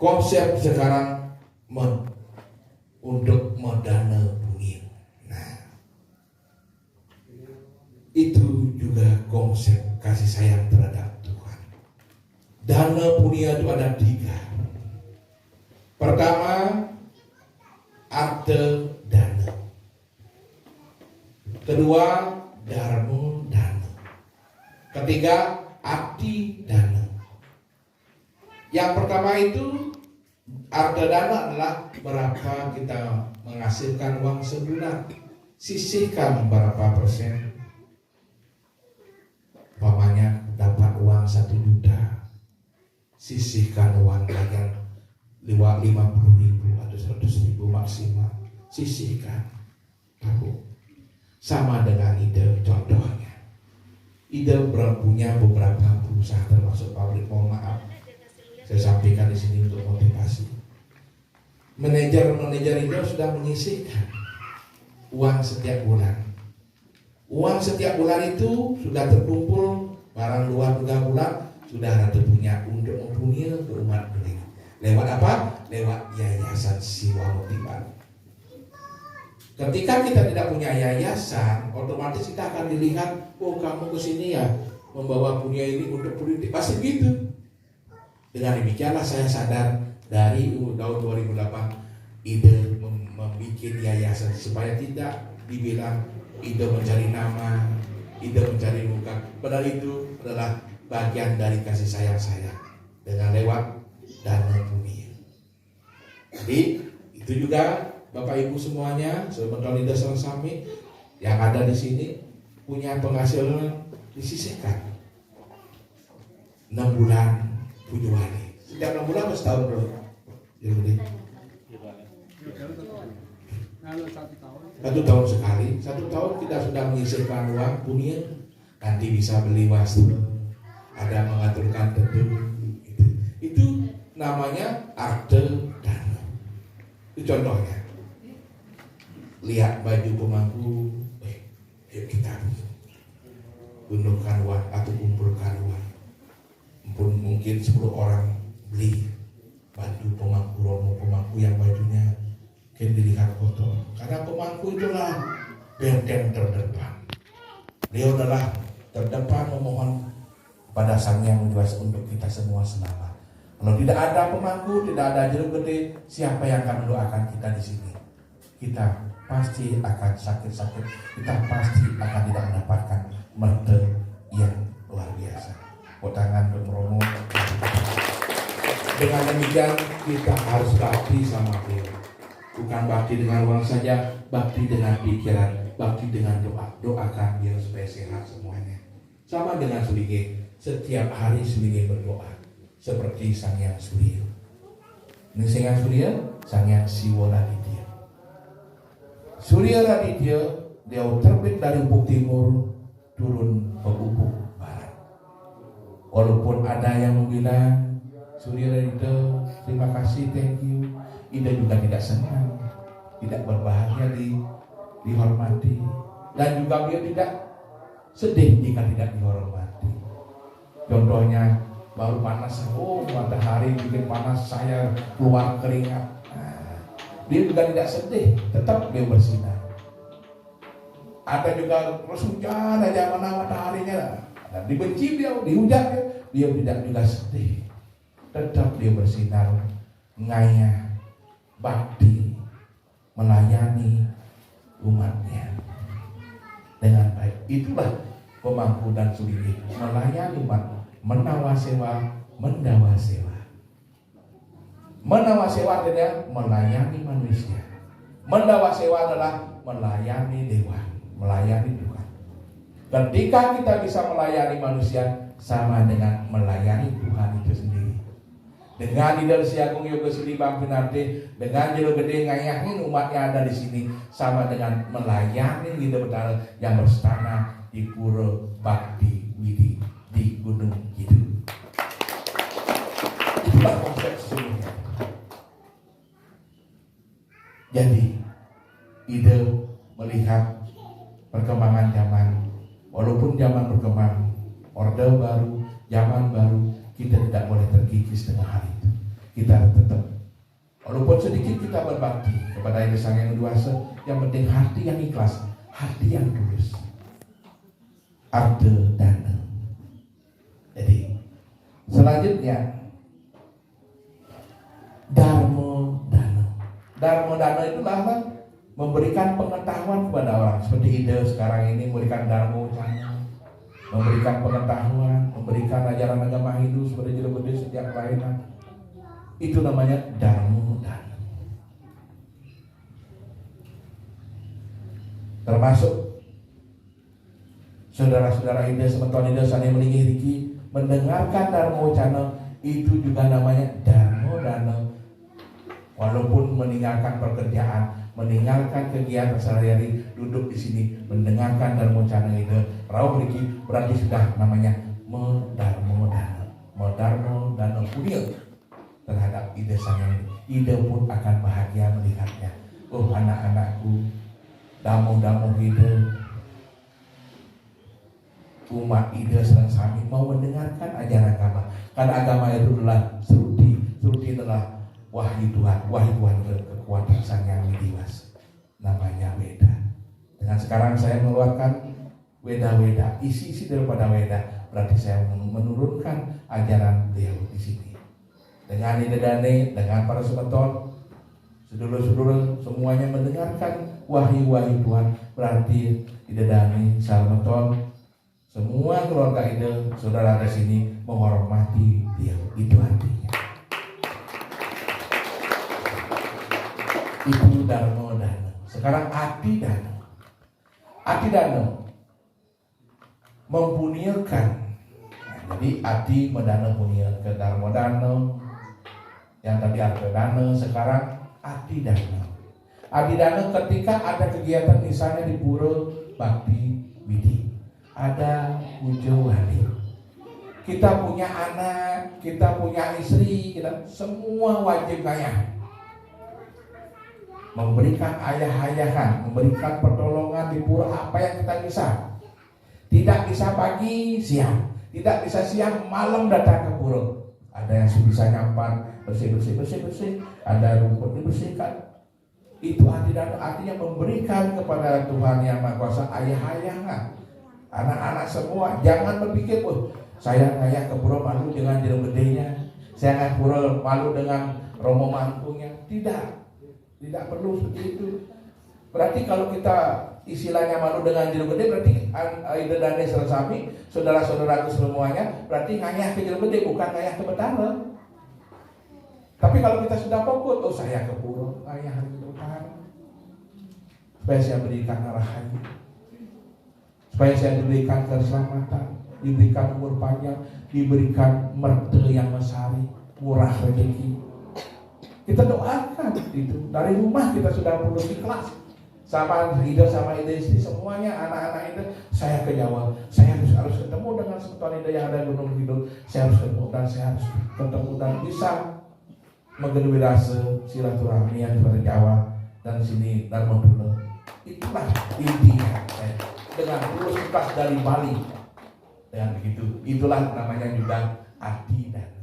konsep sekarang untuk modana bumi. Nah, itu juga konsep kasih sayang terhadap Tuhan. Dana punya itu ada 3. Pertama, arte dana. Kedua, dharma dana. Ketiga, abdi dana. Yang pertama itu arte dana adalah berapa kita menghasilkan uang sebulan, sisihkan berapa persen. Umpamanya dapat uang 1 juta, sisihkan uang bagian 50.000 atau 100.000 maksimal, sisihkan. Sama dengan ide, contohnya ide punya beberapa perusahaan termasuk pabrik, mohon maaf saya sampaikan di sini untuk motivasi. Manajer itu sudah menyisihkan uang setiap bulan. Uang setiap bulan itu sudah terkumpul, barang 2-3 bulan sudah ada punya untuk mempunyai ke umat ini. Lewat apa? Lewat yayasan Siwa Motivan. Ketika kita tidak punya yayasan, otomatis kita akan dilihat, oh kamu kesini ya membawa punya ini untuk politik, pasti gitu. Dengan demikianlah saya sadar dari tahun 2008 ide membuat yayasan supaya tidak dibilang ide mencari nama, ide mencari muka. Padahal itu adalah bagian dari kasih sayang saya dengan lewat dana bumi. Jadi itu juga Bapak Ibu semuanya, Sobat Leaders Summit yang ada di sini punya penghasilan disisihkan 6 bulan 7 hari. Setiap 6 bulan atau setahun bro? Jadi 1 tahun sekali. 1 tahun kita sudah menyisihkan uang punya, nanti bisa beli wastru, ada mengaturkan tentu. Itu namanya arte dana. Itu contohnya. Lihat baju pemangku, yuk kita gunungkan uang atau kumpulkan uang. Mungkin 10 orang beli baju pemangku, romo pemangku yang bajunya mungkin dilihat kotor. Karena pemangku itulah benteng terdepan. Dia adalah terdepan memohon pada Sang Yang Widi untuk kita semua selamat. Kalau tidak ada pemangku, tidak ada jeruk gede, siapa yang akan mendoakan kita di sini? Kita pasti akan sakit-sakit, kita pasti akan tidak mendapatkan merte yang luar biasa. Tangan untuk meromo. Dengan demikian kita harus bakti sama Dia. Bukan bakti dengan uang saja, bakti dengan pikiran, bakti dengan doa. Doakan Dia supaya sehat semuanya. Sama dengan Sulige, setiap hari Sulige berdoa seperti Sang Yang Surya. Ini Sang Yang Surya, Sang Yang Siwa Raditya. Surya Raditya, dia terbit dari ufuk timur, turun ke ufuk barat. Walaupun ada yang bilang Surya Raditya, terima kasih, thank you, Ida juga tidak senang, tidak berbahagia dihormati, dan juga dia tidak sedih jika tidak dihormati. Contohnya baru panas, oh matahari bikin panas, saya keluar keringat. Dia juga tidak sedih, tetap dia bersinar. Ada juga terus hujan aja mana mataharinya, dan dibenci dia, dihujat dia tidak juga sedih, tetap dia bersinar, ngayah, bakti, melayani umatnya dengan baik. Itulah pemangku dan Sulige, melayani umat, menawa sewa, mendawa sewa. Menawa sewa adalah melayani manusia. Mendawa sewa adalah melayani dewa, melayani Tuhan. Ketika kita bisa melayani manusia, sama dengan melayani Tuhan itu sendiri. Dengan Ida Siagung Yoga Sili Bang Pinarte, dengan jero gede ngayahin umatnya ada di sini, sama dengan melayani Ida Betara yang berstana di Pura Bakti Widi di Gunung Kidul. Itulah konsep sesungguhnya. Jadi ide melihat perkembangan zaman, walaupun zaman berkembang, orde baru, zaman baru, kita tidak boleh terkikis dengan hal itu. kita tetap walaupun sedikit kita berbakti kepada Ida Sang Yang Kuasa, yang penting hati yang ikhlas, hati yang tulus. Arda dana. Jadi selanjutnya Dharma dana. Dharma dana itulah memberikan pengetahuan kepada orang. Seperti Ida sekarang ini memberikan Dharma Wacana, memberikan pengetahuan, memberikan ajaran agama Hindu seperti Jilabudi setiap kelainan. Itu namanya Dharma dana. Termasuk saudara-saudara Ida, sementon Ida sana melingih riki mendengarkan Dharma Wacana, itu juga namanya Dharma dana. Walaupun meninggalkan pekerjaan, meninggalkan kegiatan sehari-hari, duduk di sini mendengarkan Dharma Wacana Ida, rauh riki berarti sudah namanya Dharma dana. Dharma dana punya terhadap Ida Sang Yang. Ida pun akan bahagia melihatnya. Oh, anak-anakku, damu-damu Ida, umat Ida sedang sami mau mendengarkan ajaran agama. Karena agama itu adalah Sruti adalah wahyu Tuhan kekuatan Sang Yang Widiwas. Namanya Weda. Dengan sekarang saya mengeluarkan Weda-Weda, isi-isi daripada Weda, berarti saya menurunkan ajaran beliau di sini. Dengan Ida Dane, dengan para semeton, sedulur-sedulur semuanya mendengarkan wahyu-wahyu Tuhan, berarti Ida Dane, semeton, semua keluarga Ida, saudara di sini menghormati beliau. Itu artinya. Itu Dharma dana. Sekarang Ati dana. Ati dana mempunyakan. Nah, jadi Ati medana punyakan Dharma dana. Yang tadi Arda dana, sekarang Ati dana. Ati dana ketika ada kegiatan misalnya di Pura Bakti Widi, ada Pujo Wali. Kita punya anak, kita punya istri, kita semua wajib kaya. Memberikan ayah-ayahan, memberikan pertolongan di pura apa yang kita bisa. Tidak bisa pagi, siang. Tidak bisa siang, malam datang ke pura. Ada yang bisa nyampan, bersih. Ada rumput dibersihkan. Itu artinya memberikan kepada Tuhan Yang Maha Kuasa ayah-ayahan. Anak-anak semua, jangan berpikir, saya kayak ke pura malu dengan jero gedenya. Saya kayak pura malu dengan romo mantunya. Tidak perlu seperti itu. Berarti kalau kita istilahnya malu dengan jero gede, berarti Ida Dane Sarasami, saudara-saudaraku semuanya, berarti ngayah ke jero gede, bukan ngayah ke Betara. Tapi kalau kita sudah fokus, saya ke pura, ngayah ke Betara, supaya saya berikan arahan, supaya saya diberikan keselamatan, diberikan umur panjang, diberikan merte yang mesari, murah rezeki. Kita doakan itu. Dari rumah kita sudah perlu ikhlas. Sama Ida sama Ida istri semuanya, anak-anak itu, saya ke Jawa, saya harus ketemu dengan semeton Ida yang ada Gunung Kidul. Saya harus ketemu dan saya harus ketemu dan bisa menggeluwi rasa silaturahmi yang kepada Jawa dan sini dan Madura. Itulah intinya. Dengan tulus ikhlas dari Bali. Dengan begitu, itulah namanya juga Ati dana.